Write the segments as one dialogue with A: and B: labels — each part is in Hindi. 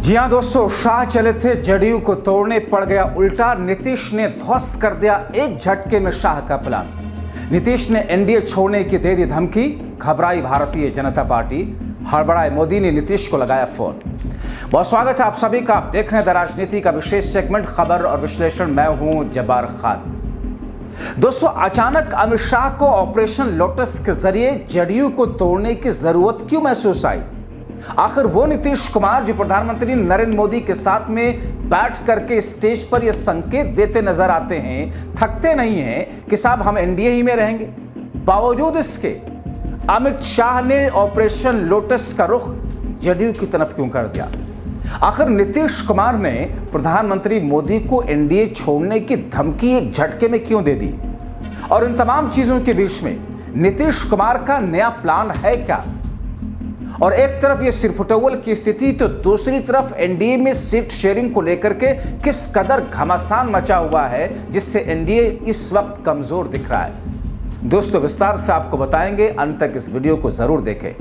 A: जी हां दोस्तों, शाह चले थे जदयू को तोड़ने, पड़ गया उल्टा। नीतीश ने ध्वस्त कर दिया एक झटके में शाह का प्लान। नीतीश ने एनडीए छोड़ने की दे दी धमकी। घबराई भारतीय जनता पार्टी, हड़बड़ाए मोदी ने नीतीश को लगाया फोन। बहुत स्वागत है आप सभी का। आप देख रहे हैं द राजनीति का विशेष सेगमेंट खबर और विश्लेषण। मैं हूं जब्बार खान। दोस्तों, अचानक अमित शाह को ऑपरेशन लोटस के जरिए जदयू को तोड़ने की जरूरत क्यों महसूस आई? आखिर वो नीतीश कुमार जो प्रधानमंत्री नरेंद्र मोदी के साथ में बैठ करके स्टेज पर ये संकेत देते नजर आते हैं, थकते नहीं हैं कि साहब हम एनडीए ही में रहेंगे, बावजूद इसके अमित शाह ने ऑपरेशन लोटस का रुख जदयू की तरफ क्यों कर दिया? आखिर नीतीश कुमार ने प्रधानमंत्री मोदी को एनडीए छोड़ने की धमकी एक झटके में क्यों दे दी? और इन तमाम चीजों के बीच में नीतीश कुमार का नया प्लान है क्या? और एक तरफ ये सिरफुटौल की स्थिति तो दूसरी तरफ एनडीए में सीट शेयरिंग को लेकर के किस कदर घमासान मचा हुआ है, जिससे एनडीए इस वक्त कमजोर दिख रहा है। दोस्तों, विस्तार से आपको बताएंगे, अंत तक इस वीडियो को जरूर देखें।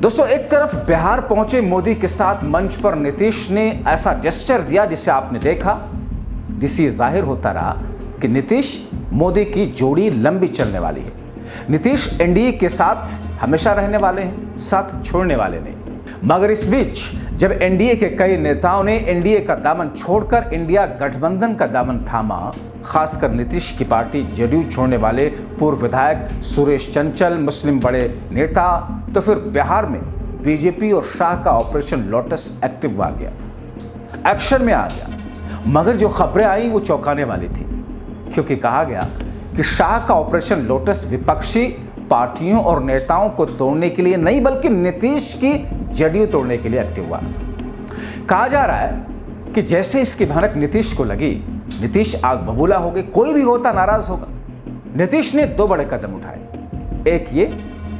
A: दोस्तों, एक तरफ बिहार पहुंचे मोदी के साथ मंच पर नीतीश ने ऐसा जेस्चर दिया जिसे आपने देखा, जिससे जाहिर होता रहा कि नीतीश मोदी की जोड़ी लंबी चलने वाली है। नीतीश एनडीए के साथ हमेशा रहने वाले हैं, साथ छोड़ने वाले नहीं। मगर इस बीच जब एनडीए के कई नेताओं ने एनडीए का दामन छोड़कर इंडिया गठबंधन का दामन थामा, खासकर नीतीश की पार्टी जदयू छोड़ने वाले पूर्व विधायक सुरेश चंचल, मुस्लिम बड़े नेता, तो फिर बिहार में बीजेपी और शाह का ऑपरेशन लोटस एक्टिव आ गया, एक्शन में आ गया। मगर जो खबरें आई वो चौंकाने वाली थी, क्योंकि कहा गया कि शाह का ऑपरेशन लोटस विपक्षी पार्टियों और नेताओं को तोड़ने के लिए नहीं, बल्कि नीतीश की जदयू तोड़ने के लिए एक्टिव हुआ। कहा जा रहा है कि जैसे इसकी भनक नीतीश को लगी, नीतीश आग बबूला हो गए। कोई भी होता नाराज होगा। नीतीश ने दो बड़े कदम उठाए। एक ये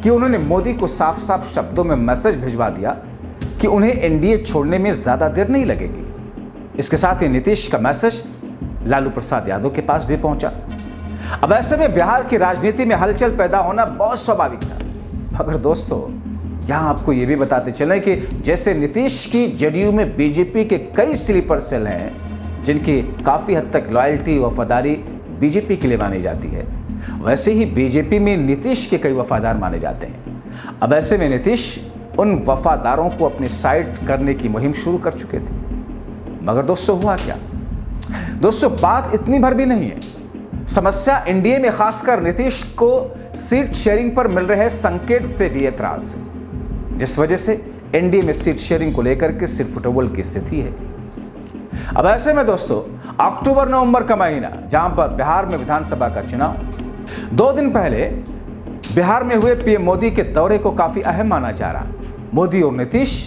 A: कि उन्होंने मोदी को साफ साफ शब्दों में मैसेज भिजवा दिया कि उन्हें एनडीए छोड़ने में ज्यादा देर नहीं लगेगी। इसके साथ ही नीतीश का मैसेज लालू प्रसाद यादव के पास भी पहुंचा। अब ऐसे में बिहार की राजनीति में हलचल पैदा होना बहुत स्वाभाविक था। मगर दोस्तों, यहां आपको यह भी बताते चलें कि जैसे नीतीश की जदयू में बीजेपी के कई स्लीपर सेल हैं जिनकी काफी हद तक लॉयल्टी वफादारी बीजेपी के लिए मानी जाती है, वैसे ही बीजेपी में नीतीश के कई वफादार माने जाते हैं। अब ऐसे में नीतीश उन वफादारों को अपनी साइड करने की मुहिम शुरू कर चुके थे। मगर दोस्तों, हुआ क्या? दोस्तों, बात इतनी भर भी नहीं है। समस्या एनडीए में खासकर नीतीश को सीट शेयरिंग पर मिल रहे संकेत से भी एतराज है, जिस वजह से एनडीए में सीट शेयरिंग को लेकर के सिरफुटौल की स्थिति है। अब ऐसे में दोस्तों, अक्टूबर नवंबर का महीना, जहां पर बिहार में विधानसभा का चुनाव, 2 दिन पहले बिहार में हुए पीएम मोदी के दौरे को काफी अहम माना जा रहा। मोदी और नीतीश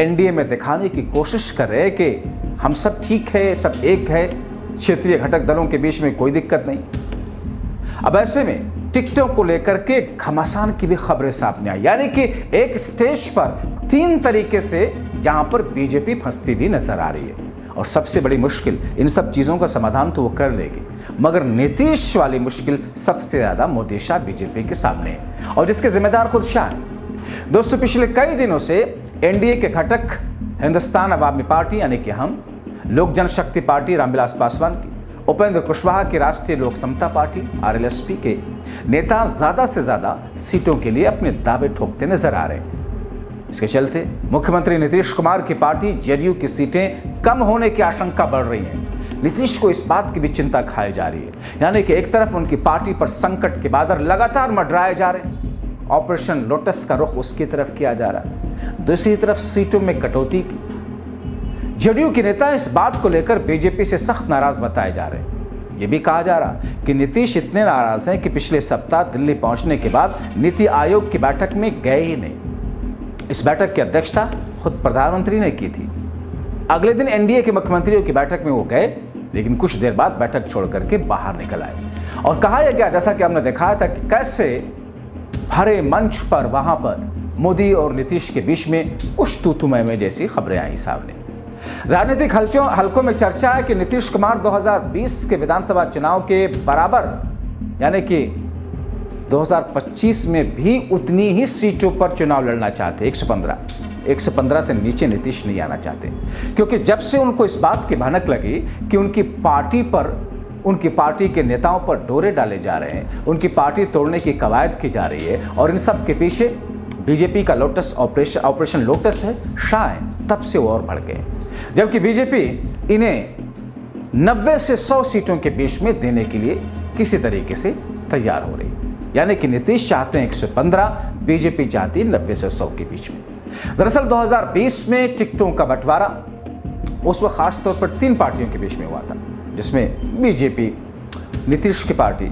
A: एनडीए में दिखाने की कोशिश कर रहे हैं कि हम सब ठीक है, सब एक है, क्षेत्रीय घटक दलों के बीच में कोई दिक्कत नहीं। अब ऐसे में टिकटों को लेकर के घमासान की भी खबरें सामने आई, यानी कि एक स्टेज पर 3 तरीके से जहां पर बीजेपी फंसती भी नजर आ रही है। और सबसे बड़ी मुश्किल, इन सब चीजों का समाधान तो वो कर लेगी, मगर नीतीश वाली मुश्किल सबसे ज्यादा मोदी शाह बीजेपी के सामने है, और जिसके जिम्मेदार खुद शाह है। दोस्तों, पिछले कई दिनों से एनडीए के घटक हिंदुस्तान अवामी पार्टी यानी कि हम, लोक जनशक्ति पार्टी रामविलास पासवान की, उपेंद्र कुशवाहा की राष्ट्रीय लोक समता पार्टी आरएलएसपी के नेता ज्यादा से ज्यादा सीटों के लिए अपने दावे ठोकते नजर आ रहे हैं। इसके चलते मुख्यमंत्री नीतीश कुमार की पार्टी जदयू की सीटें कम होने की आशंका बढ़ रही है। नीतीश को इस बात की भी चिंता खाई जा रही है, यानी कि एक तरफ उनकी पार्टी पर संकट के बादल लगातार मंडराए जा रहे हैं, ऑपरेशन लोटस का रुख उसकी तरफ किया जा रहा है, दूसरी तरफ सीटों में कटौती की। जदयू के नेता इस बात को लेकर बीजेपी से सख्त नाराज बताए जा रहे हैं। यह भी कहा जा रहा कि नीतीश इतने नाराज हैं कि पिछले सप्ताह दिल्ली पहुंचने के बाद नीति आयोग की बैठक में गए ही नहीं। इस बैठक की अध्यक्षता खुद प्रधानमंत्री ने की थी। अगले दिन एनडीए के मुख्यमंत्रियों की बैठक में वो गए, लेकिन कुछ देर बाद बैठक छोड़ करके बाहर निकल आए। और कहा यह गया, जैसा कि हमने दिखाया था, कि कैसे भरे मंच पर वहां पर मोदी और नीतीश के बीच में कुछ तूतुमय में जैसी खबरें आई सामने। राजनीतिक हलकों में चर्चा है कि नीतीश कुमार 2020 के विधानसभा चुनाव के बराबर, यानी कि 2025 में भी उतनी ही सीटों पर चुनाव लड़ना चाहते, 115। 115 से नीचे नीतीश नहीं आना चाहते, क्योंकि जब से उनको इस बात की भनक लगी कि उनकी पार्टी के नेताओं पर डोरे डाले जा रहे हैं, उनकी पार्टी तोड़ने की कवायद की जा रही है और इन सब के पीछे बीजेपी का लोटस ऑपरेशन लोटस है, शाह है, तब से वो और बढ़ गए। जबकि बीजेपी इन्हें 90 से 100 सीटों के बीच में देने के लिए किसी तरीके से तैयार हो रही, यानी कि नीतीश चाहते हैं 115, बीजेपी चाहती है 90 से 100 के बीच में। दरअसल 2020 में टिकटों का बंटवारा उस वक्त खास तौर पर 3 पार्टियों के बीच में हुआ था, जिसमें बीजेपी, नीतीश की पार्टी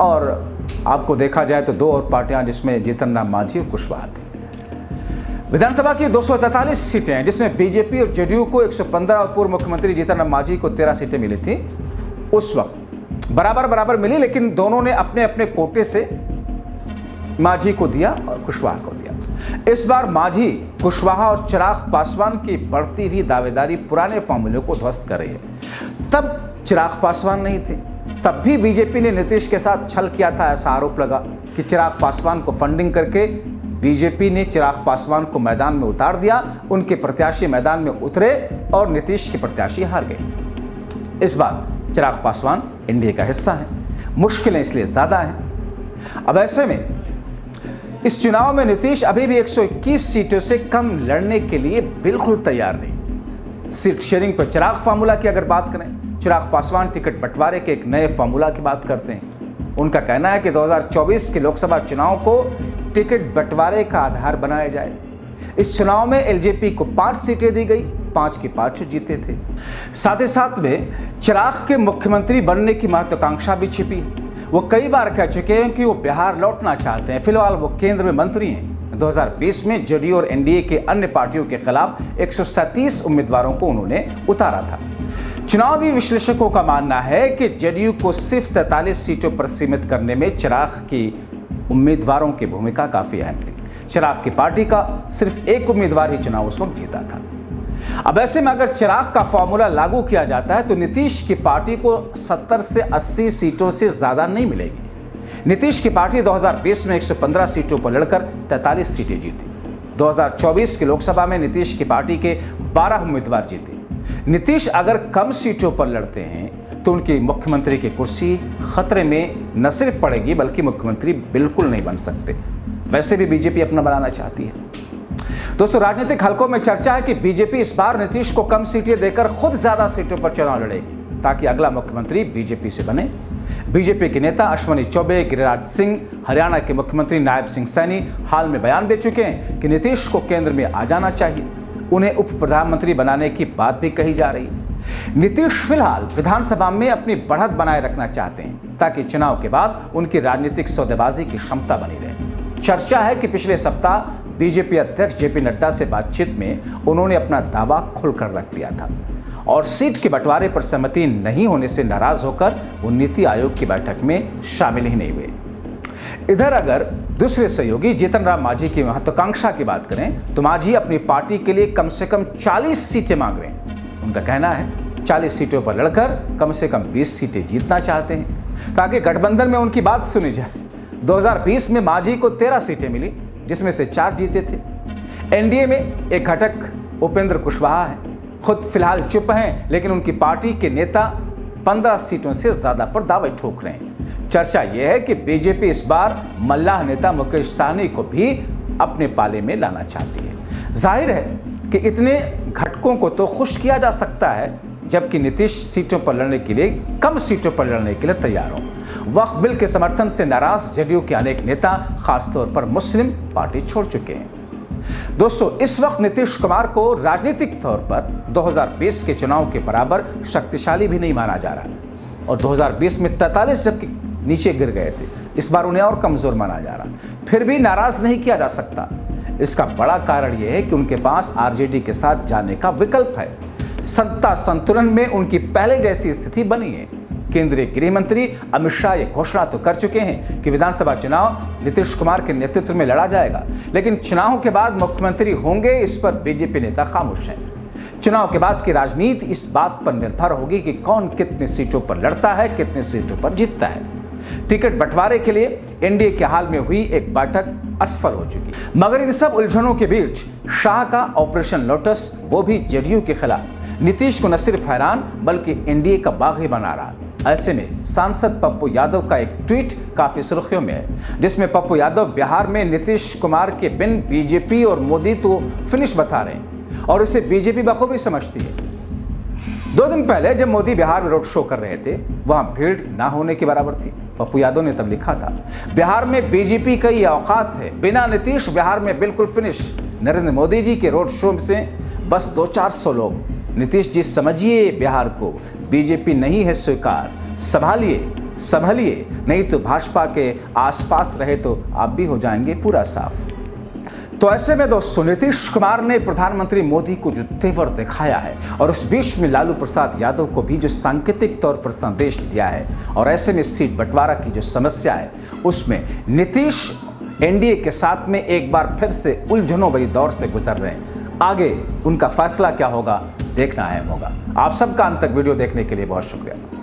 A: और आपको देखा जाए तो 2 और पार्टियां जिसमें जीतन राम मांझी और कुशवाहा थे। विधानसभा की 243 सीटें हैं, जिसमें बीजेपी और जेडीयू को 115 और पूर्व मुख्यमंत्री जीतन राम मांझी को 13 सीटें मिली थी। उस वक्त बराबर मिली, लेकिन दोनों ने अपने अपने कोटे से मांझी को दिया और कुशवाहा को दिया। इस बार मांझी, कुशवाहा और चिराग पासवान की बढ़ती हुई दावेदारी पुराने फॉर्मूले को ध्वस्त कर रही है। तब चिराग पासवान नहीं थे, तब भी बीजेपी ने नीतीश के साथ छल किया था। ऐसा आरोप लगा कि चिराग पासवान को फंडिंग करके बीजेपी ने चिराग पासवान को मैदान में उतार दिया, उनके प्रत्याशी मैदान में उतरे और नीतीश के प्रत्याशी हार गए। इस बार चिराग पासवान एनडीए का हिस्सा है, मुश्किलें इसलिए ज्यादा हैं। अब ऐसे में इस चुनाव में नीतीश अभी भी 121 सीटों से कम लड़ने के लिए बिल्कुल तैयार नहीं। सीट शेयरिंग पर चिराग फार्मूला की अगर बात करें, चिराग पासवान टिकट बंटवारे के एक नए फार्मूला की बात करते हैं। उनका कहना है कि 2024 के लोकसभा चुनाव को टिकट बंटवारे का आधार बनाया जाए। इस चुनाव में एलजेपी को 5 सीटें दी गई, 5 की 5 जीते थे। साथ ही साथ में चिराग के मुख्यमंत्री बनने की महत्वाकांक्षा भी छिपी। वो कई बार कह चुके हैं कि वो बिहार लौटना चाहते हैं। फिलहाल वो केंद्र में मंत्री हैं। 2020 में जेडीयू और एनडीए के अन्य पार्टियों के खिलाफ 137 उम्मीदवारों को उन्होंने उतारा था। चुनावी विश्लेषकों का मानना है कि जेडीयू को सिर्फ 43 सीटों पर सीमित करने में चिराग की उम्मीदवारों की भूमिका काफी अहम थी। चिराग की पार्टी का सिर्फ एक उम्मीदवार ही चुनाव उस वक्त जीता था। अब ऐसे में अगर चिराग का फॉर्मूला लागू किया जाता है तो नीतीश की पार्टी को 70 से 80 सीटों से ज्यादा नहीं मिलेगी। नीतीश की पार्टी 2020 में 115 सीटों पर लड़कर 43 सीटें जीती। 2024 की लोकसभा में नीतीश की पार्टी के 12 उम्मीदवार जीते। नीतीश अगर कम सीटों पर लड़ते हैं तो उनकी मुख्यमंत्री की कुर्सी खतरे में न सिर्फ पड़ेगी बल्कि मुख्यमंत्री बिल्कुल नहीं बन सकते। वैसे भी बीजेपी अपना बनाना चाहती है। दोस्तों, राजनीतिक हलकों में चर्चा है कि बीजेपी इस बार नीतीश को कम सीटें देकर खुद ज्यादा सीटों पर चुनाव लड़ेगी ताकि अगला मुख्यमंत्री बीजेपी से बने। बीजेपी के नेता अश्विनी चौबे, गिरिराज सिंह, हरियाणा के मुख्यमंत्री नायब सिंह सैनी हाल में बयान दे चुके हैं कि नीतीश को केंद्र में आ जाना चाहिए। उन्हें उप प्रधानमंत्री बनाने की बात भी कही जा रही है। नीतीश फिलहाल विधानसभा में अपनी बढ़त बनाए रखना चाहते हैं ताकि चुनाव के बाद उनकी राजनीतिक सौदेबाजी की क्षमता बनी रहे। चर्चा है कि पिछले सप्ताह बीजेपी अध्यक्ष जेपी नड्डा से बातचीत में उन्होंने अपना दावा खुलकर रख दिया था और सीट के बंटवारे पर सहमति नहीं होने से नाराज होकर वो नीति आयोग की बैठक में शामिल ही नहीं हुए। इधर अगर दूसरे सहयोगी जीतन राम मांझी की महत्वाकांक्षा की बात करें तो मांझी अपनी पार्टी के लिए कम से कम 40 सीटें मांग रहे हैं। उनका कहना है 40 सीटों पर लड़कर कम से कम 20 सीटें जीतना चाहते हैं ताकि गठबंधन में उनकी बात सुनी जाए। 2020 में मांझी को 13 सीटें मिली, जिसमें से 4 जीते थे। एनडीए में एक घटक उपेंद्र कुशवाहा है, खुद फिलहाल चुप हैं, लेकिन उनकी पार्टी के नेता 15 सीटों से ज्यादा पर दावे ठोक रहे हैं। चर्चा यह है कि बीजेपी इस बार मल्लाह नेता मुकेश सहनी को भी अपने पाले में लाना चाहती है। जाहिर है कि इतने घटकों को तो खुश किया जा सकता है, जबकि नीतीश सीटों पर लड़ने के लिए, कम सीटों पर लड़ने के लिए तैयार हो। वक्फ बिल के समर्थन से नाराज जेडीयू के अनेक नेता खासतौर पर मुस्लिम पार्टी छोड़ चुके हैं। दोस्तों, इस वक्त नीतीश कुमार को राजनीतिक तौर पर 2020 के चुनाव के बराबर शक्तिशाली भी नहीं माना जा रहा और 2020 में 43 जबकि नीचे गिर गए थे, इस बार उन्हें और कमजोर माना जा रहा। फिर भी नाराज नहीं किया जा सकता। इसका बड़ा कारण यह है कि उनके पास आरजेडी के साथ जाने का विकल्प है। सत्ता संतुलन में उनकी पहले जैसी स्थिति बनी है। केंद्रीय गृह मंत्री अमित शाह ये घोषणा तो कर चुके हैं कि विधानसभा चुनाव नीतीश कुमार के नेतृत्व में लड़ा जाएगा, लेकिन चुनाव के बाद मुख्यमंत्री होंगे इस पर बीजेपी नेता खामोश हैं। चुनाव के बाद की राजनीति इस बात पर निर्भर होगी कि कौन कितनी सीटों पर लड़ता है, कितनी सीटों पर जीतता है। टिकट बंटवारे के लिए एनडीए के हाल में हुई एक बैठक असफल हो चुकी। मगर इन सब उलझनों के बीच शाह का ऑपरेशन लोटस, वो भी जेडीयू के खिलाफ, नीतीश को न सिर्फ हैरान बल्कि एनडीए का बागी बना रहा। ऐसे में सांसद पप्पू यादव का एक ट्वीट काफी सुर्खियों में है, जिसमें पप्पू यादव बिहार में नीतीश कुमार के बिन बीजेपी और मोदी तो फिनिश बता रहे हैं और इसे बीजेपी बखूबी समझती है। 2 दिन पहले जब मोदी बिहार में रोड शो कर रहे थे, वहां भीड़ ना होने के बराबर थी। पप्पू यादव ने तब लिखा था, बिहार में बीजेपी का ये औकात है, बिना नीतीश बिहार में बिल्कुल फिनिश। नरेंद्र मोदी जी के रोड शो से बस 200-400 लोग। नीतीश जी समझिए बिहार को, बीजेपी नहीं है स्वीकार, संभलिए, नहीं तो भाजपा के आसपास रहे तो आप भी हो जाएंगे पूरा साफ। तो ऐसे में दोस्तों, नीतीश कुमार ने प्रधानमंत्री मोदी को जो तेवर दिखाया है और उस बीच में लालू प्रसाद यादव को भी जो सांकेतिक तौर पर संदेश दिया है, और ऐसे में सीट बंटवारा की जो समस्या है उसमें नीतीश एनडीए के साथ में एक बार फिर से उलझनों भरी दौर से गुजर रहे हैं। आगे उनका फैसला क्या होगा देखना अहम होगा। आप सबका अंत तक वीडियो देखने के लिए बहुत शुक्रिया।